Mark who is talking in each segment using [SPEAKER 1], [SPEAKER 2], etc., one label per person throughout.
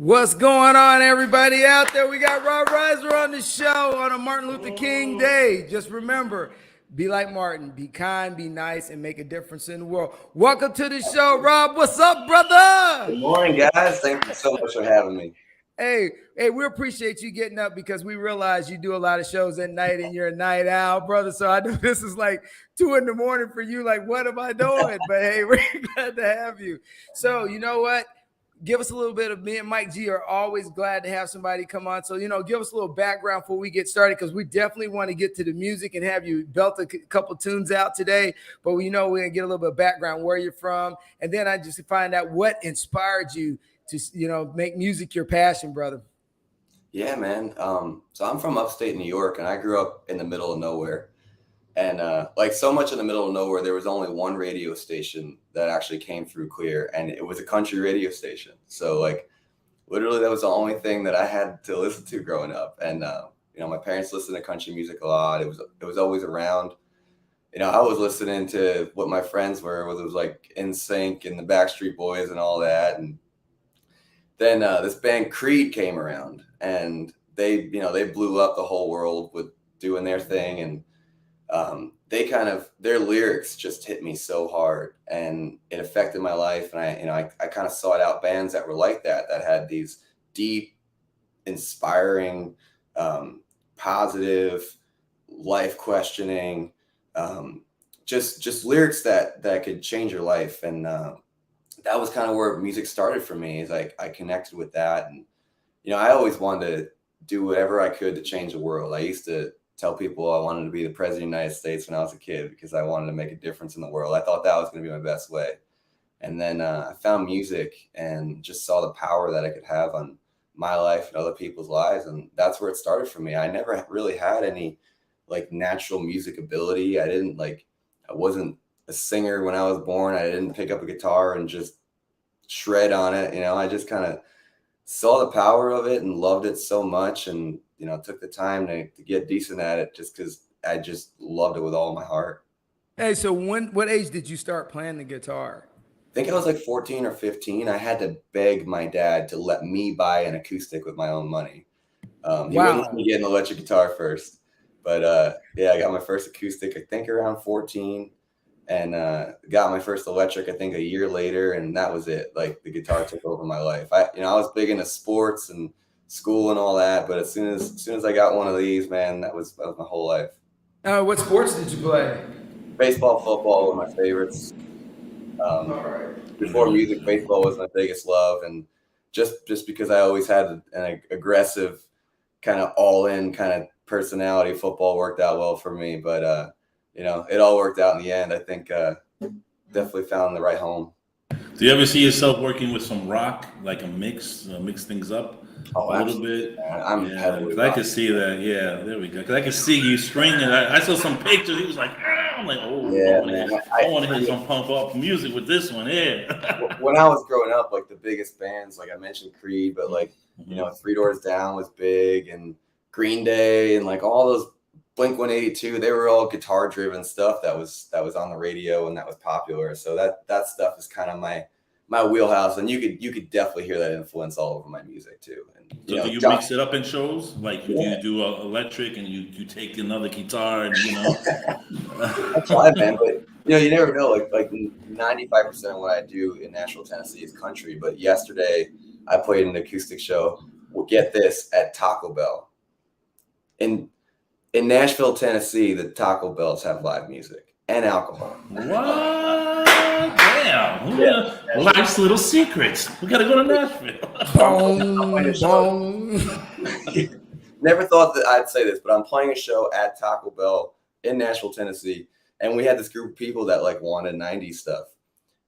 [SPEAKER 1] What's going on, everybody out there? We got Rob Reiser on the show on a Martin Luther King Day. Just remember, be like Martin, be kind, be nice, and make a difference in the world. Welcome to the show, Rob. What's up, brother?
[SPEAKER 2] Good morning, guys. Thank you so much for having me.
[SPEAKER 1] Hey, we appreciate you getting up because we realize you do a lot of shows at night and you're a night owl, brother. So I know this is like 2 a.m. for you. Like, what am I doing? But hey, we're glad to have you. So you know what? Give us a little bit of, me and Mike G are always glad to have somebody come on. So, give us a little background before we get started, because we definitely want to get to the music and have you belt a couple tunes out today. But we're going to get a little bit of background, where you're from. And then I just find out what inspired you to, make music your passion, brother.
[SPEAKER 2] Yeah, man. So I'm from upstate New York, and I grew up in the middle of nowhere. And like so much in the middle of nowhere, there was only one radio station that actually came through clear, and it was a country radio station. So like literally that was the only thing that I had to listen to growing up. And my parents listened to country music a lot. It was always around. I was listening to what my friends were, whether it was like NSYNC and the Backstreet Boys and all that. And then this band Creed came around, and they blew up the whole world with doing their thing. And their lyrics just hit me so hard, and it affected my life. And I kind of sought out bands that were like that had these deep, inspiring, positive, life questioning, just lyrics that could change your life. And that was kind of where music started for me. Is I connected with that. And I always wanted to do whatever I could to change the world. I used to tell people I wanted to be the president of the United States when I was a kid, because I wanted to make a difference in the world. I thought that was going to be my best way. And then I found music and just saw the power that I could have on my life and other people's lives. And that's where it started for me. I never really had any like natural music ability. I wasn't a singer when I was born. I didn't pick up a guitar and just shred on it. I just kind of saw the power of it and loved it so much. And took the time to get decent at it, just because I just loved it with all my heart.
[SPEAKER 1] Hey, so what age did you start playing the guitar?
[SPEAKER 2] I think I was like 14 or 15. I had to beg my dad to let me buy an acoustic with my own money. He wouldn't let me get an electric guitar first. But I got my first acoustic, I think around 14, and got my first electric, I think a year later. And that was it. Like the guitar took over my life. I was big into sports and school and all that, but as soon as I got one of these, man, that was my whole life.
[SPEAKER 1] What sports did you play?
[SPEAKER 2] Baseball, football were my favorites.
[SPEAKER 1] All right.
[SPEAKER 2] Before music, baseball was my biggest love, and just because I always had an aggressive, kind of all-in kind of personality, football worked out well for me. But it all worked out in the end. I think definitely found the right home.
[SPEAKER 3] Do you ever see yourself working with some rock, like mix things up?
[SPEAKER 2] Oh,
[SPEAKER 3] a little bit.
[SPEAKER 2] I
[SPEAKER 3] could see that. Yeah, there we go. Because I could see you stringing. I saw some pictures. He was like, I'm like, oh, yeah, I want to hear some pump up music with this one. Yeah.
[SPEAKER 2] When I was growing up, like the biggest bands, like I mentioned Creed, but like Three Doors Down was big, and Green Day, and like all those Blink-182. They were all guitar driven stuff that was on the radio and that was popular. So that stuff is kind of my wheelhouse, and you could definitely hear that influence all over my music too. And
[SPEAKER 3] so do you mix it up in shows? Like you do electric and you take another guitar and
[SPEAKER 2] I try, man, but you never know. Like 95% of what I do in Nashville, Tennessee is country. But yesterday I played an acoustic show. Well, get this, at Taco Bell. In Nashville, Tennessee, the Taco Bells have live music and alcohol.
[SPEAKER 3] What? Damn. Yeah. Life's little secrets. We got to go to Nashville.
[SPEAKER 2] Never thought that I'd say this, but I'm playing a show at Taco Bell in Nashville, Tennessee. And we had this group of people that like wanted 90s stuff.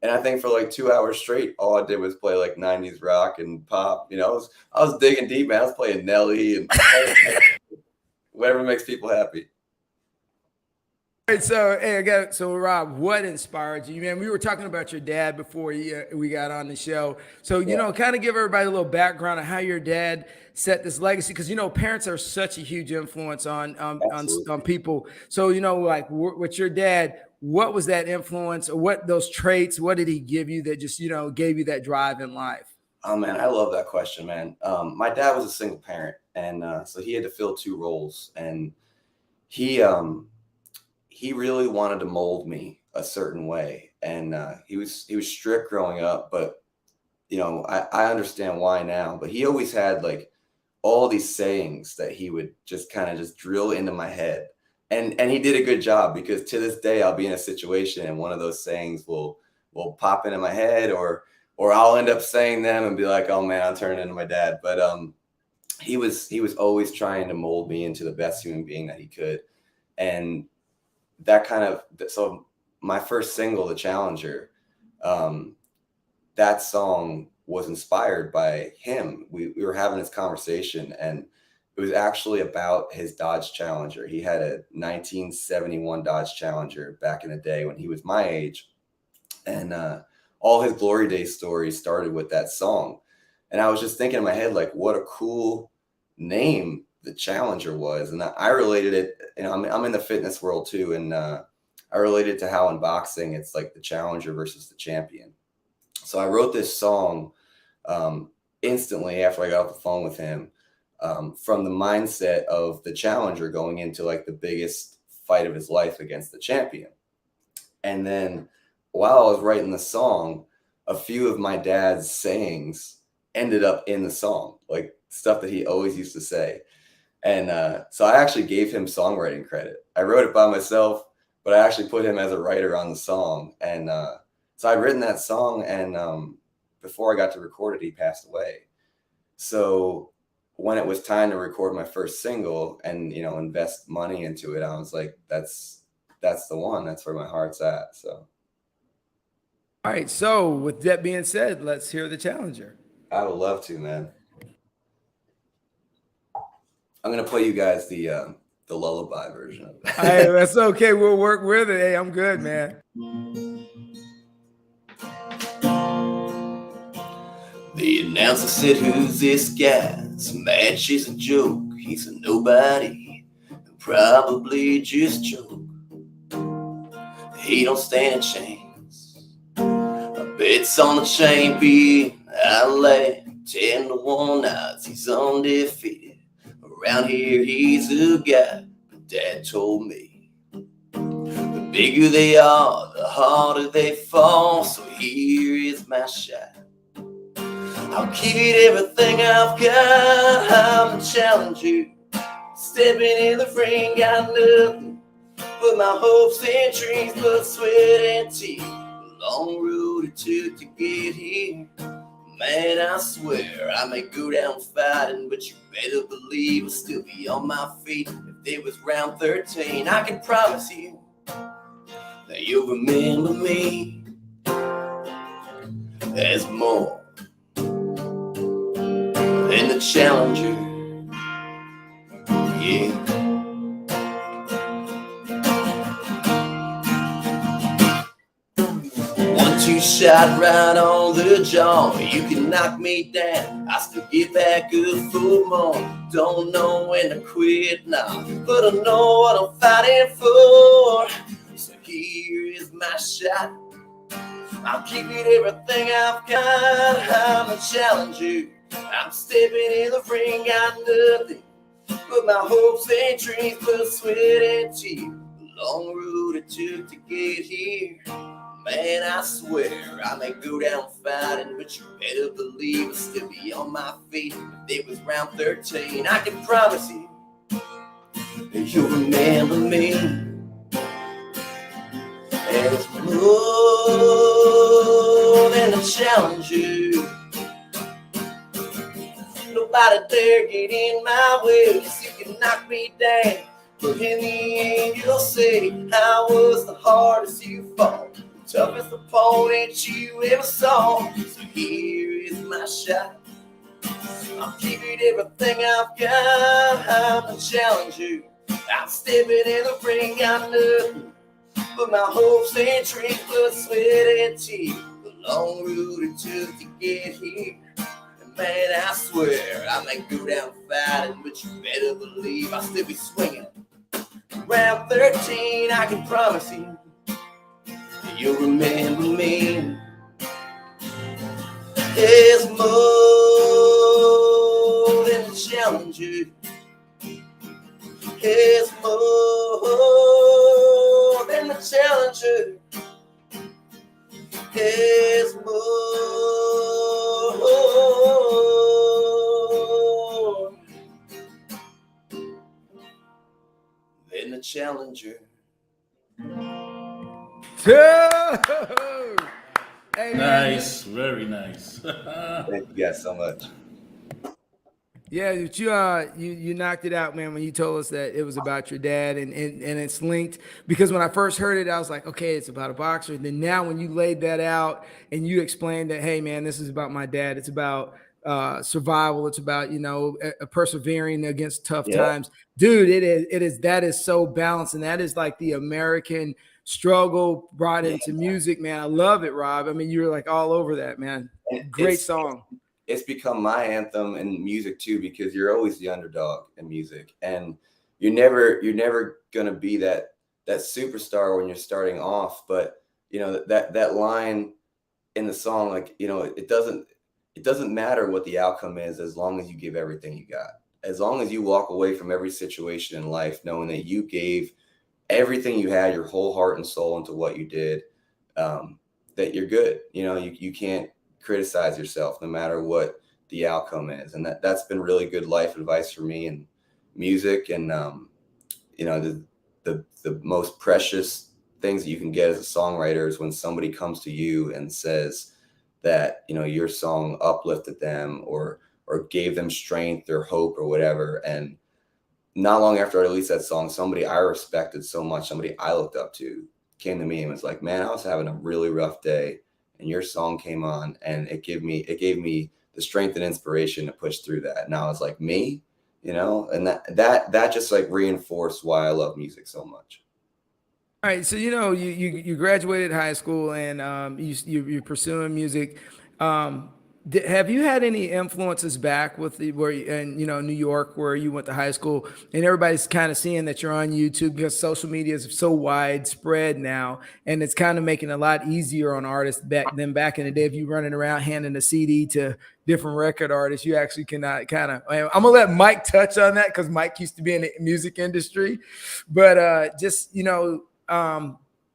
[SPEAKER 2] And I think for like 2 hours straight, all I did was play like 90s rock and pop. I was digging deep, man. I was playing Nelly and whatever makes people happy.
[SPEAKER 1] So Rob, what inspired you, man? We were talking about your dad before we got on the show. So, kind of give everybody a little background on how your dad set this legacy, because, parents are such a huge influence on people. So, like with your dad, what was that influence, or what those traits, what did he give you that just, gave you that drive in life?
[SPEAKER 2] Oh man, I love that question, man. My dad was a single parent, and so he had to fill two roles, and he he really wanted to mold me a certain way, and he was strict growing up, but I understand why now. But he always had like all these sayings that he would just kind of just drill into my head, and he did a good job, because to this day I'll be in a situation and one of those sayings will pop into my head, or I'll end up saying them and be like, oh man, I'm turning into my dad. But he was always trying to mold me into the best human being that he could. And that kind of, so my first single, The Challenger, that song was inspired by him. We were having this conversation, and it was actually about his Dodge Challenger. He had a 1971 Dodge Challenger back in the day when he was my age. And all his glory days stories started with that song. And I was just thinking in my head, like, what a cool name the Challenger was. And I related it, I'm in the fitness world too. And I related to how in boxing, it's like the challenger versus the champion. So I wrote this song instantly after I got off the phone with him, from the mindset of the challenger going into like the biggest fight of his life against the champion. And then while I was writing the song, a few of my dad's sayings ended up in the song, like stuff that he always used to say. And so I actually gave him songwriting credit. I wrote it by myself, but I actually put him as a writer on the song. And so I'd written that song, and before I got to record it, he passed away. So when it was time to record my first single and, invest money into it, I was like, that's the one. That's where my heart's at. So.
[SPEAKER 1] All right. So with that being said, let's hear The Challenger.
[SPEAKER 2] I would love to, man. I'm going to play you guys the lullaby version of it.
[SPEAKER 1] Hey, that's okay. We'll work with it. Hey, I'm good, man.
[SPEAKER 2] The announcer said, who's this guy? Some mad shit's a joke. He's a nobody, and probably just joke. He don't stand a chance. A bet's on the champion. I lay 10-1 odds. He's undefeated. Around here, he's a guy. But Dad told me, the bigger they are, the harder they fall. So here is my shot. I'll give it everything I've got. I'm the challenger. Stepping in the ring, got nothing but my hopes and dreams, but sweat and tears. A long road it took to get here. Man, I swear I may go down fighting, but you better believe I'll still be on my feet. If it was round 13, I can promise you that you'll remember me as more than the challenger. Yeah. Shot right on the jaw. You can knock me down, I still get back up for more. Don't know when to quit now, but I know what I'm fighting for. So here is my shot. I'll give it everything I've got. I'm a challenger. I'm stepping in the ring, got nothing but my hopes and dreams, but sweat and tears. The long road it took to get here. Man, I swear I may go down fighting, but you better believe I'll still be on my feet. If it was round 13, I can promise you that you'll remember me as more than a challenger. Nobody dare get in my way, so you can knock me down. But in the end, you'll say I was the hardest you fought, toughest opponent you ever saw. So here is my shot. I'll give it everything I've got. I'm the challenger. I'm stepping in the ring, got nothing but my hopes and dreams, blood, sweat, and tears. The long road it took to get here. And man, I swear I may go down fighting, but you better believe I'll still be swinging. Round 13, I can promise you you'll remember me is more than a challenger. Is more than a challenger. Is more than a challenger.
[SPEAKER 1] Hey,
[SPEAKER 3] nice, man. Very nice.
[SPEAKER 2] Thank you guys so much.
[SPEAKER 1] Yeah, you knocked it out, man, when you told us that it was about your dad, and it's linked, because when I first heard it, I was like, okay, it's about a boxer. And then now when you laid that out and you explained that, hey, man, this is about my dad. It's about survival. It's about, persevering against tough times. Dude, that is so balanced, and that is like the American struggle brought into music, man. I love it, Rob. I mean, you're like all over that, man. Great song.
[SPEAKER 2] It's become my anthem in music too, because you're always the underdog in music, and you're never gonna be that superstar when you're starting off. But that line in the song, like, it doesn't matter what the outcome is, as long as you give everything you got. As long as you walk away from every situation in life knowing that you gave everything you had, your whole heart and soul, into what you did, that you're good. You can't criticize yourself no matter what the outcome is. And that's been really good life advice for me in music. And the most precious things that you can get as a songwriter is when somebody comes to you and says that your song uplifted them or gave them strength or hope or whatever. And not long after I released that song, somebody I respected so much, somebody I looked up to, came to me and was like, man, I was having a really rough day, and your song came on, and it gave me the strength and inspiration to push through that. And I was like, me, and that just like reinforced why I love music so much.
[SPEAKER 1] All right, so you graduated high school, and you're pursuing music. Have you had any influences back with New York, where you went to high school, and everybody's kind of seeing that you're on YouTube, because social media is so widespread now, and it's kind of making it a lot easier on artists back in the day. If you running around handing a CD to different record artists, you actually cannot I'm gonna let Mike touch on that, because Mike used to be in the music industry, but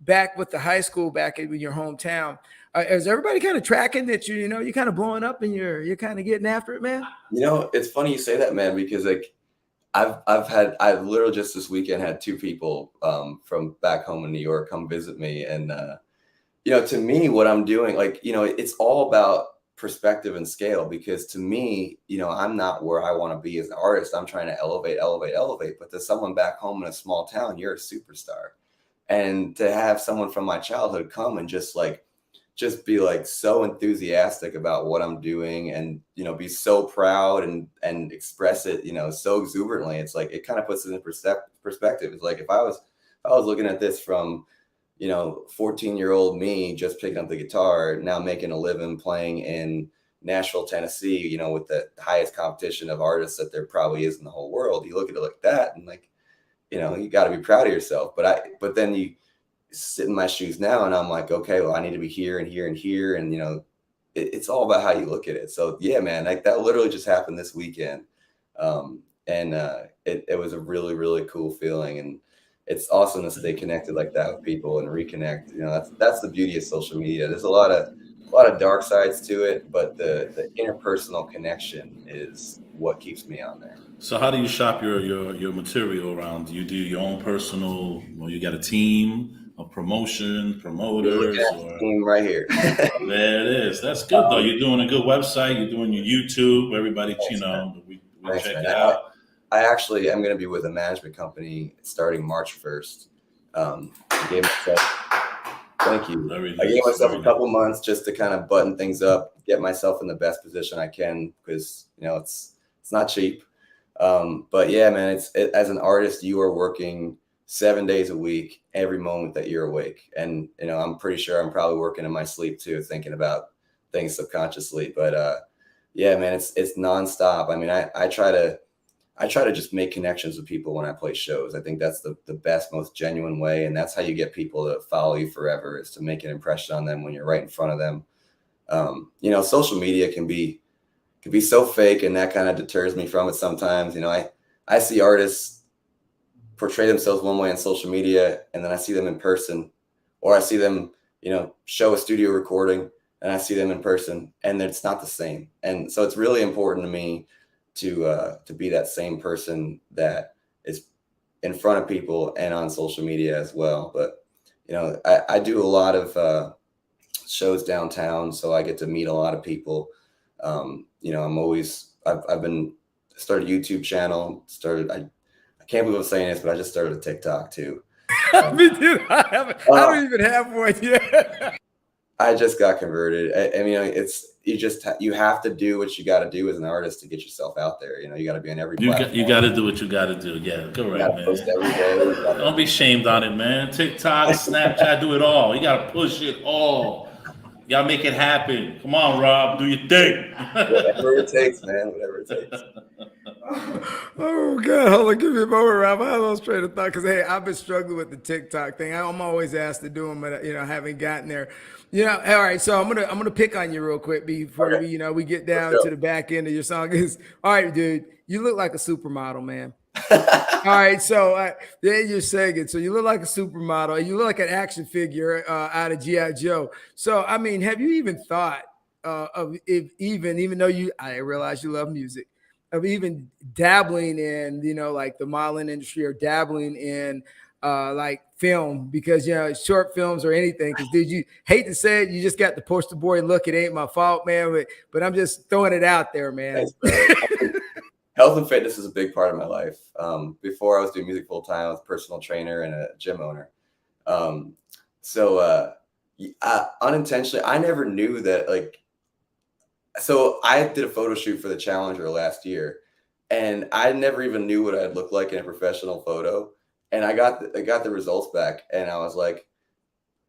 [SPEAKER 1] back with the high school, back in your hometown, is everybody kind of tracking that you're kind of blowing up and you're kind of getting after it, man?
[SPEAKER 2] It's funny you say that, man, because like I've literally just this weekend had two people from back home in New York come visit me, and to me, what I'm doing, like, it's all about perspective and scale, because to me, I'm not where I want to be as an artist. I'm trying to elevate, but to someone back home in a small town, you're a superstar. And to have someone from my childhood come and just be like so enthusiastic about what I'm doing, and be so proud and express it so exuberantly, it's like it kind of puts it in perspective. It's like if I was looking at this from 14-year-old me just picking up the guitar, now making a living playing in Nashville, Tennessee, with the highest competition of artists that there probably is in the whole world, you look at it like that, and like, you got to be proud of yourself. But then you sit in my shoes now, and I'm like, okay, well, I need to be here and here and here. And, it's all about how you look at it. So yeah, man, like that literally just happened this weekend. It was a really, really cool feeling. And it's awesome to stay connected like that with people and reconnect. That's the beauty of social media. There's a lot of dark sides to it, but the interpersonal connection is what keeps me on there.
[SPEAKER 3] So how do you shop your material around? Do you do your own personal, you got a team, a promoters, or
[SPEAKER 2] team right here?
[SPEAKER 3] There it is. That's good though. You're doing a good website. You're doing your YouTube. Everybody, we check it out.
[SPEAKER 2] I actually am going to be with a management company starting March 1st. Thank you. I gave myself a couple months just to kind of button things up, get myself in the best position I can, because it's not cheap. But yeah, man, as an artist, you are working 7 days a week, every moment that you're awake. And, I'm pretty sure I'm probably working in my sleep too, thinking about things subconsciously. But yeah, man, it's nonstop. I mean, I try to just make connections with people when I play shows. I think that's the best, most genuine way. And that's how you get people to follow you forever, is to make an impression on them when you're right in front of them. Social media can be so fake, and that kind of deters me from it sometimes. I see artists portray themselves one way on social media, and then I see them in person, or I see them, show a studio recording, and I see them in person, and it's not the same. And so it's really important to me to be that same person that is in front of people and on social media as well. But I do a lot of shows downtown, so I get to meet a lot of people. I've been started a YouTube channel. I can't believe I'm saying this, but I just started a TikTok too.
[SPEAKER 1] Me too. I don't even have one yet.
[SPEAKER 2] I just got converted. I mean, you have to do what you got to do as an artist to get yourself out there. You got to be on every platform.
[SPEAKER 3] You got to do what you got to do. Yeah, correct, man.
[SPEAKER 2] Post every day.
[SPEAKER 3] Don't be shamed on it, man. TikTok, Snapchat, do it all. You got to push it all. You got to make it happen. Come on, Rob, do your thing.
[SPEAKER 2] Whatever it takes, man. Whatever it takes.
[SPEAKER 1] Oh God, hold on, give me a moment, Rob. I lost train of thought because I've been struggling with the TikTok thing. I'm always asked to do them, but I haven't gotten there. All right. So I'm gonna pick on you real quick before we get down to the back end of your song. All right, dude, you look like a supermodel, man. All right, so there you're saying. So you look like a supermodel. You look like an action figure out of G.I. Joe. So I mean, have you even thought of even though I realize you love music, of even dabbling in like the modeling industry or dabbling in like film, because short films or anything, because dude, you hate to say it, you just got the poster boy look. It ain't my fault, man, but I'm just throwing it out there, man.
[SPEAKER 2] Thanks, health and fitness is a big part of my life. Before I was doing music full time, I was a personal trainer and a gym owner. Unintentionally, I never knew that so I did a photo shoot for the Challenger last year, and I never even knew what I'd look like in a professional photo. And I got the results back, and I was like,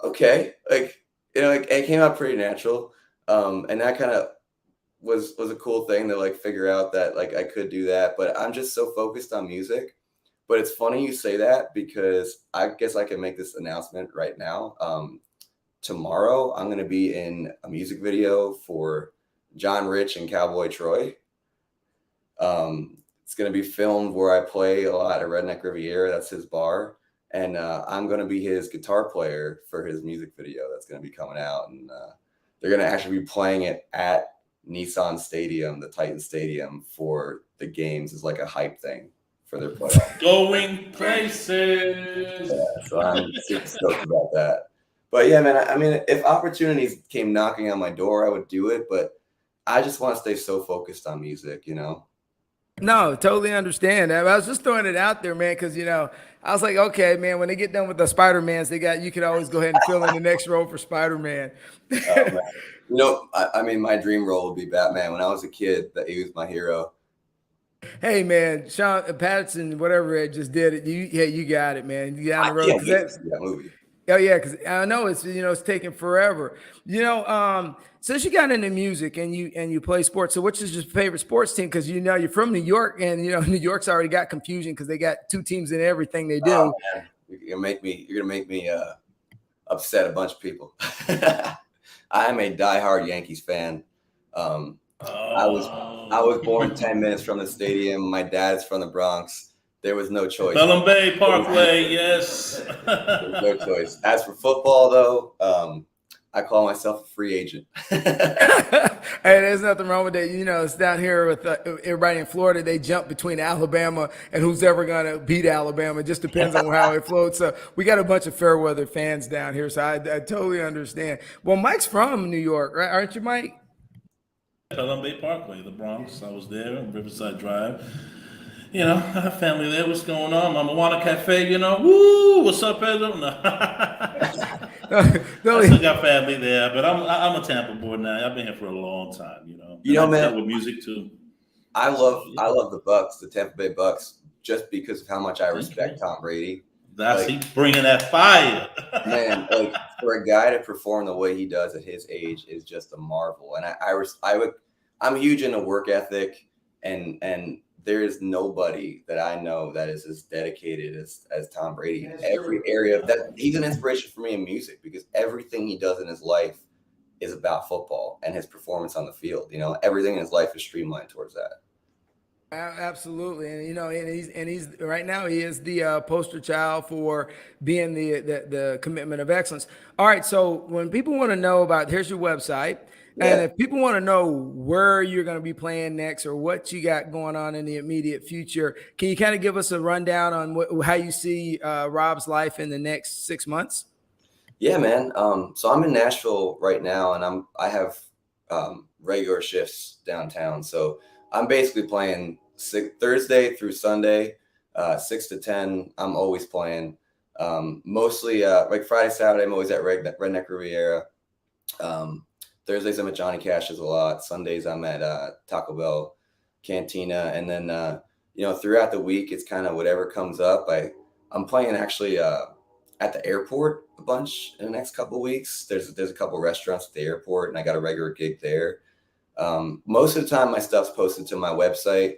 [SPEAKER 2] okay, it came out pretty natural. And that kind of was a cool thing to figure out that I could do that. But I'm just so focused on music. But it's funny you say that, because I guess I can make this announcement right now. Tomorrow I'm going to be in a music video for John Rich and Cowboy Troy. It's going to be filmed where I play a lot at Redneck Riviera. That's his bar. And I'm going to be his guitar player for his music video that's going to be coming out. And they're going to actually be playing it at Nissan Stadium, the Titan Stadium, for the games as a hype thing for their playoff.
[SPEAKER 3] Going places.
[SPEAKER 2] Yeah, so I'm super stoked about that. But yeah, man, I mean, if opportunities came knocking on my door, I would do it. But I just want to stay so focused on music,
[SPEAKER 1] No, totally understand. I was just throwing it out there, man, because I was like, okay, man, when they get done with the Spider-Mans, you can always go ahead and fill in the next role for Spider-Man.
[SPEAKER 2] I mean, my dream role would be Batman. When I was a kid, he was my hero.
[SPEAKER 1] Hey, man, Sean Patterson, whatever it just did it. You got it, man. You got on the road.
[SPEAKER 2] I can't see that movie.
[SPEAKER 1] Oh yeah, because I know it's taking forever. Since you got into music and you play sports, so which is your favorite sports team? Because you're from New York, and New York's already got confusion because they got two teams in everything they do.
[SPEAKER 2] Oh, man. You're gonna make me upset a bunch of people. I am a diehard Yankees fan. I was born 10 minutes from the stadium. My dad's from the Bronx. There was no choice.
[SPEAKER 3] Pelham Bay Parkway, yes.
[SPEAKER 2] There's no choice. As for football, though, I call myself a free agent.
[SPEAKER 1] Hey, there's nothing wrong with that. It's down here with everybody in Florida. They jump between Alabama and who's ever going to beat Alabama. It just depends on how it floats. So we got a bunch of fair weather fans down here, so I totally understand. Well, Mike's from New York, right? Aren't you, Mike?
[SPEAKER 3] Pelham Bay Parkway, the Bronx. I was there on Riverside Drive. I have family there. What's going on? Mama Wanna Cafe, woo, what's up, Pedro? No. I still got family there, but I'm a Tampa boy now. I've been here for a long time,
[SPEAKER 2] man,
[SPEAKER 3] with music too.
[SPEAKER 2] I love the Bucks, the Tampa Bay Bucks, just because of how much I respect Tom Brady.
[SPEAKER 3] He's bringing that fire.
[SPEAKER 2] Man, for a guy to perform the way he does at his age is just a marvel. And I'm huge into work ethic, and there is nobody that I know that is as dedicated as Tom Brady in every area. That he's an inspiration for me in music, because everything he does in his life is about football and his performance on the field. You know, everything in his life is streamlined towards that.
[SPEAKER 1] Absolutely, and you know, and he's right now he is the poster child for being the commitment of excellence. All right, so when people want to know about, here's your website, and if people want to know where you're going to be playing next or what you got going on in the immediate future, can you kind of give us a rundown on how you see Rob's life in the next 6 months?
[SPEAKER 2] Yeah, man. So I'm in Nashville right now, and I have regular shifts downtown. So I'm basically playing Thursday through Sunday, 6 to 10. I'm always playing. Mostly like Friday, Saturday, I'm always at Redneck Riviera. Thursdays I'm at Johnny Cash's a lot. Sundays I'm at Taco Bell Cantina, and then you know, throughout the week it's kind of whatever comes up. I'm playing actually at the airport a bunch in the next couple of weeks. There's a couple restaurants at the airport, and I got a regular gig there. Most of the time my stuff's posted to my website.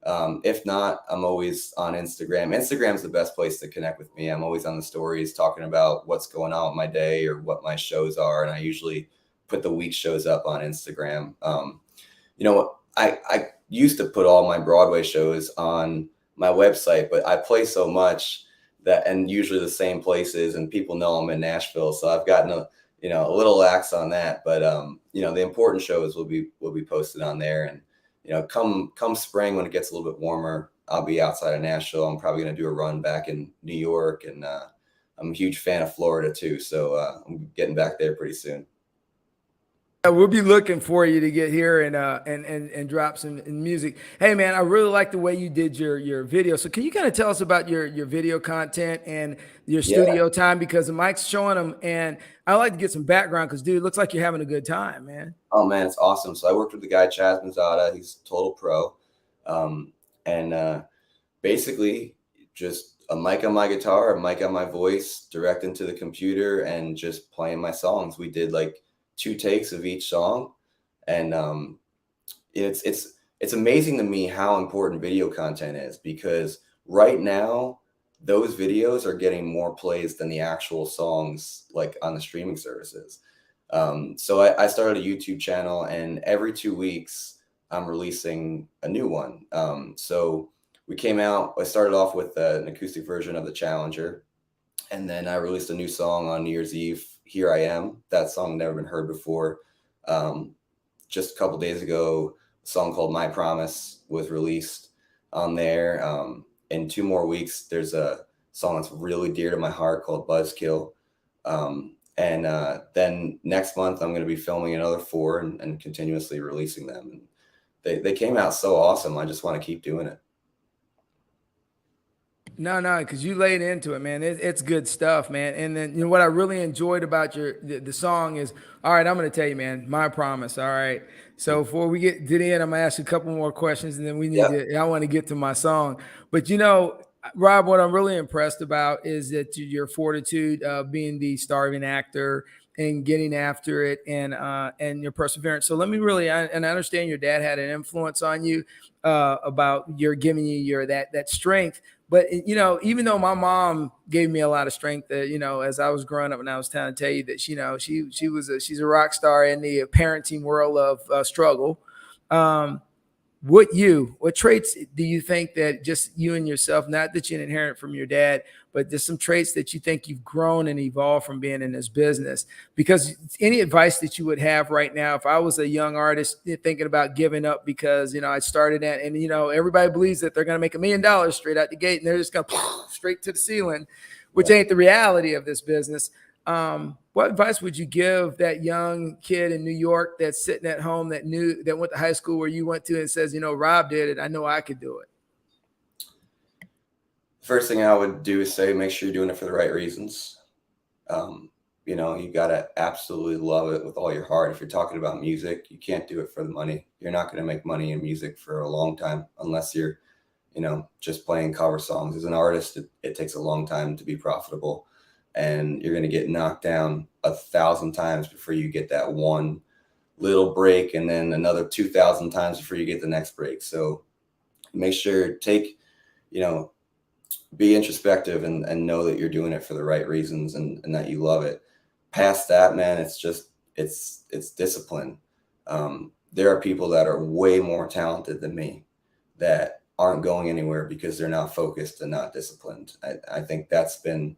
[SPEAKER 2] If not, I'm always on Instagram. Instagram's the best place to connect with me. I'm always on the stories talking about what's going on with my day or what my shows are. And I usually put the week shows up on Instagram. You know, I used to put all my Broadway shows on my website, but I play so much and usually the same places, and people know I'm in Nashville. So I've gotten a little lax on that, but you know, the important shows will be posted on there. And you know, come spring when it gets a little bit warmer, I'll be outside of Nashville. I'm probably going to do a run back in New York, and I'm a huge fan of Florida too. So I'm getting back there pretty soon.
[SPEAKER 1] We'll be looking for you to get here and drop some music. Hey man, I really like the way you did your video. So can you kind of tell us about your video content and your studio time? Because Mike's showing them, and I like to get some background because dude, it looks like you're having a good time, man.
[SPEAKER 2] Oh man, it's awesome. So I worked with the guy Chaz Manzada. He's a total pro, and basically just a mic on my guitar, a mic on my voice, direct into the computer, and just playing my songs. We did like 2 takes of each song, and it's amazing to me how important video content is, because right now those videos are getting more plays than the actual songs like on the streaming services. So I started a YouTube channel, and every 2 weeks I'm releasing a new one. So I started off with an acoustic version of the Challenger, and then I released a new song on New Year's Eve, Here I Am. That song never been heard before. Just a couple days ago, a song called My Promise was released on there. In 2 more weeks, there's a song that's really dear to my heart called Buzzkill. And then next month, I'm going to be filming another 4 and continuously releasing them. And they came out so awesome. I just want to keep doing it.
[SPEAKER 1] No, because you laid into it, man. It's good stuff, man. And then, you know, what I really enjoyed about the song is, all right, I'm going to tell you, man, My Promise. All right. So before we get to the end, I'm going to ask you a couple more questions, and then I want to get to my song. But, you know, Rob, what I'm really impressed about is that your fortitude of being the starving actor and getting after it, and your perseverance. So let me and I understand your dad had an influence on you about giving you that strength. But, you know, even though my mom gave me a lot of strength, you know, as I was growing up, and I was trying to tell you that, you know, she's a rock star in the parenting world of struggle. What traits do you think that just you and yourself, not that you inherit from your dad, but there's some traits that you think you've grown and evolved from being in this business? Because any advice that you would have right now, if I was a young artist thinking about giving up because, you know, I started at, and, you know, everybody believes that they're going to make $1 million straight out the gate, and they're just going straight to the ceiling, which ain't the reality of this business. What advice would you give that young kid in New York that's sitting at home that went to high school where you went to and says, you know, Rob did it, I know I could do it?
[SPEAKER 2] First thing I would do is say, make sure you're doing it for the right reasons. You know, you got to absolutely love it with all your heart. If you're talking about music, you can't do it for the money. You're not going to make money in music for a long time unless you're, you know, just playing cover songs. As an artist, it takes a long time to be profitable, and you're going to get knocked down 1,000 times before you get that one little break, and then another 2,000 times before you get the next break. So make sure, be introspective and know that you're doing it for the right reasons and that you love it. Past that, man, it's it's discipline. There are people that are way more talented than me that aren't going anywhere because they're not focused and not disciplined. I think that's been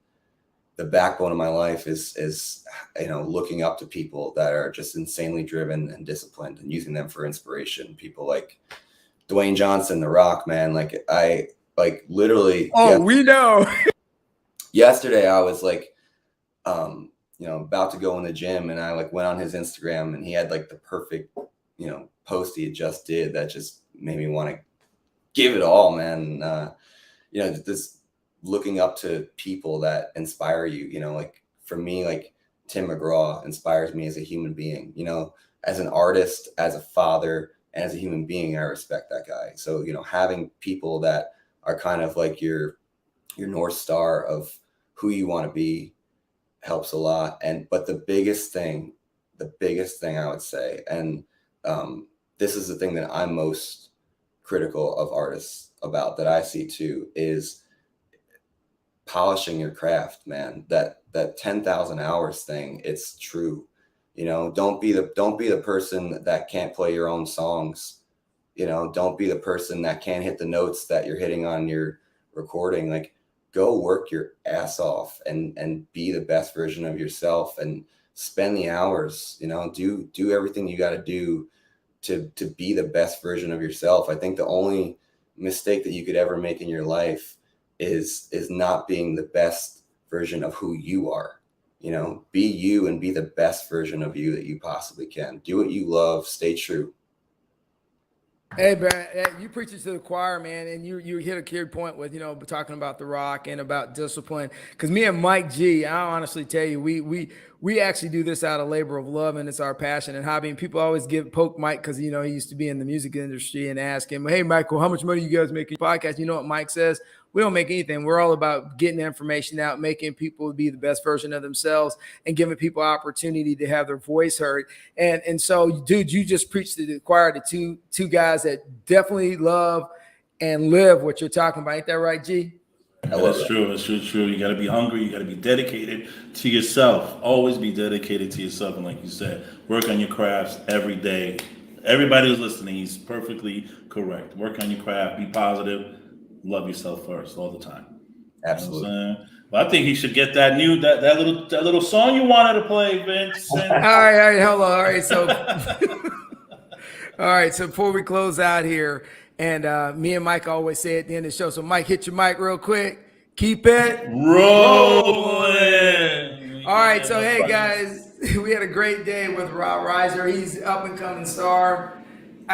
[SPEAKER 2] the backbone of my life is looking up to people that are just insanely driven and disciplined and using them for inspiration. People like Dwayne Johnson, The Rock, man. Like I literally.
[SPEAKER 1] We know.
[SPEAKER 2] Yesterday I was like, about to go in the gym, and I like went on his Instagram, and he had like the perfect, post he had just did that just made me want to give it all, man. This looking up to people that inspire you, like for me, like Tim McGraw inspires me as a human being, as an artist, as a father, and as a human being. I respect that guy. So, having people that are kind of like your North Star of who you want to be helps a lot. But the biggest thing I would say, and this is the thing that I'm most critical of artists about, that I see too, is polishing your craft, man. That 10,000 hours thing, it's true. Don't be the person that can't play your own songs. Don't be the person that can't hit the notes that you're hitting on your recording. Like, go work your ass off and be the best version of yourself, and spend the hours, do everything you got to do to be the best version of yourself. I think the only mistake that you could ever make in your life is not being the best version of who you are. Be you and be the best version of you that you possibly can. Do what you love, stay true.
[SPEAKER 1] Hey, man, you preach it to the choir, man, and you hit a key point with, talking about The Rock and about discipline. Because me and Mike G, I honestly tell you, we actually do this out of labor of love, and it's our passion and hobby. And people always poke Mike because, he used to be in the music industry, and ask him, hey, Michael, how much money you guys make in your podcast? You know what Mike says? We don't make anything. We're all about getting information out, making people be the best version of themselves, and giving people opportunity to have their voice heard. And so, dude, you just preached to the choir to two guys that definitely love and live what you're talking about. Ain't that right, G?
[SPEAKER 3] That's true. It's true. You got to be hungry. You got to be dedicated to yourself. Always be dedicated to yourself. And like you said, work on your crafts every day. Everybody who's listening, he's perfectly correct. Work on your craft. Be positive. Love yourself first all the time.
[SPEAKER 2] Absolutely.
[SPEAKER 3] Well, I think he should get that little song you wanted to play, Vince.
[SPEAKER 1] All right, hold on. All right, so before we close out here, and me and Mike always say at the end of the show, so Mike, hit your mic real quick. Keep it rolling. All right, so hey guys, we had a great day with Rob Reiser. He's an up and coming star.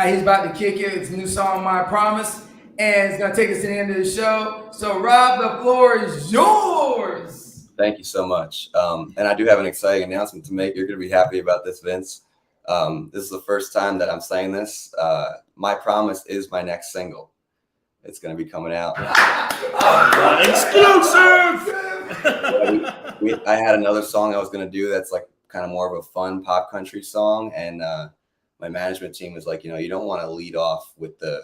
[SPEAKER 1] He's about to kick it. It's a new song, My Promise. And it's going to take us to the end of the show. So, Rob, the floor is yours.
[SPEAKER 2] Thank you so much. And I do have an exciting announcement to make. You're going to be happy about this, Vince. This is the first time that I'm saying this. My Promise is my next single. It's going to be coming out.
[SPEAKER 3] Exclusive!
[SPEAKER 2] I had another song I was going to do that's like kind of more of a fun pop country song. And my management team was like, you don't want to lead off with the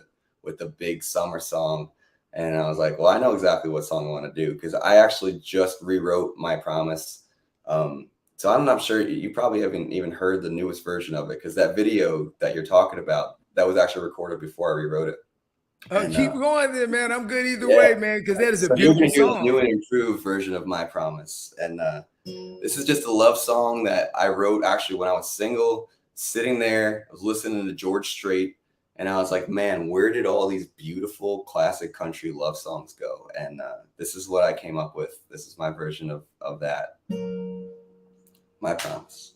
[SPEAKER 2] big summer song. And I was like, well, I know exactly what song I want to do, because I actually just rewrote My Promise. So I'm not sure, you probably haven't even heard the newest version of it, because that video that you're talking about, that was actually recorded before I rewrote it.
[SPEAKER 1] Keep going there, man. I'm good either way, man, because that is a beautiful song.
[SPEAKER 2] New and improved version of My Promise. And this is just a love song that I wrote actually when I was single, sitting there, I was listening to George Strait. And I was like, man, where did all these beautiful classic country love songs go? And this is what I came up with. This is my version of that. My Promise.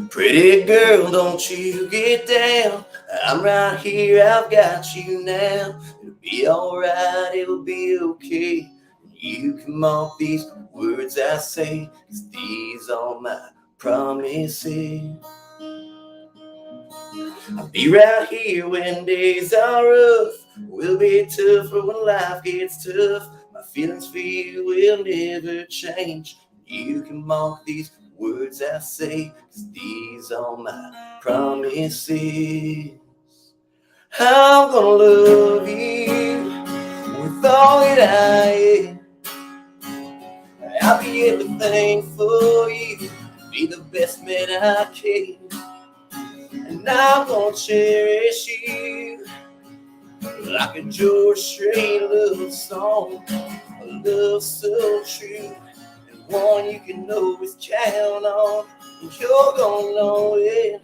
[SPEAKER 2] Pretty girl, don't you get down. I'm right here, I've got you now. It'll be alright, it'll be okay. You can mark these words I say, 'cause these are my promises. I'll be right here when days are rough. We'll be tougher when life gets tough. My feelings for you will never change. You can mark these words I say, 'cause these are my promises. I'm gonna love you with all that I am. I'll be everything for you, be the best man I can. And I'm gonna cherish you like a George Strait love song, a love so true, and one you can always count on. And you're gonna know it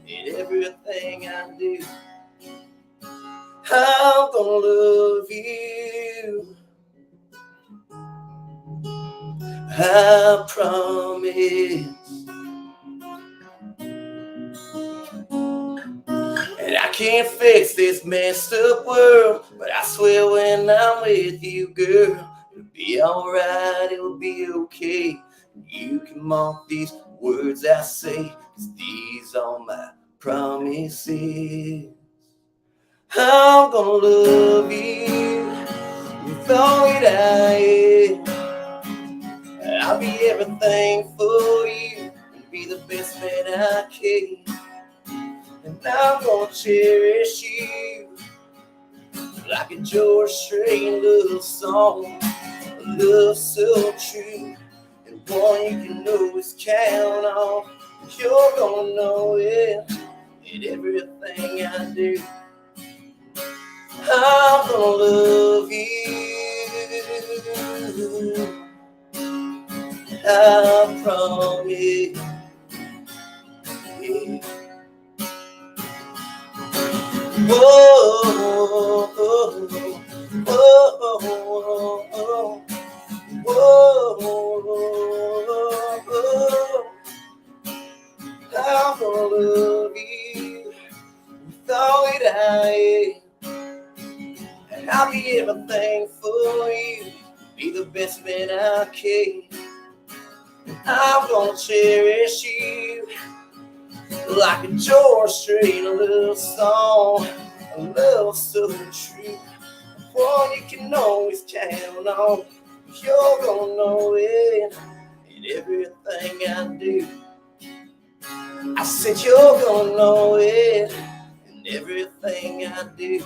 [SPEAKER 2] in everything I do. I'm gonna love you, I promise. And I can't fix this messed up world, but I swear when I'm with you, girl, it'll be alright, it'll be okay. You can mark these words I say, 'cause these are my promises. I'm gonna love you with all that I am. I'll be everything for you and be the best man I can. And I'm gonna cherish you like a George Strait love song, a love so true, and one you can always count on. You're gonna know it in everything I do. I'm gonna love you, I promise. Whoa, whoa, whoa, whoa. I'm gonna love you with all that I am, and I'll be everything for you, be the best man I can. I'm gonna cherish you like a George Strait love song, a love so true, one you can always count on. You're gonna know it in everything I do. I said you're gonna know it in everything I do.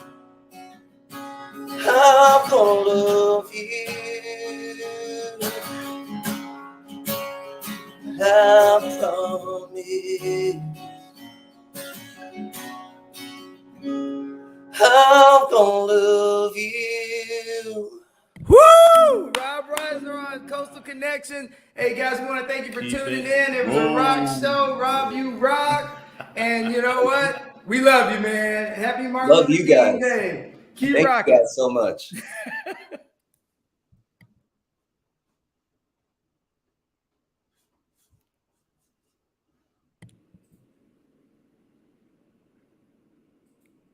[SPEAKER 2] I'm gonna love you, I promise. I'm gonna love you.
[SPEAKER 1] Woo! Rob Reisner on Coastal Connection. Hey guys, we want to thank you for tuning in. It was a rock show. Rob, you rock. And you know what? We love you, man. Happy Martin
[SPEAKER 2] Love
[SPEAKER 1] Luther
[SPEAKER 2] you
[SPEAKER 1] King
[SPEAKER 2] guys.
[SPEAKER 1] Day. Keep
[SPEAKER 2] Thank
[SPEAKER 1] rocking.
[SPEAKER 2] you guys so much.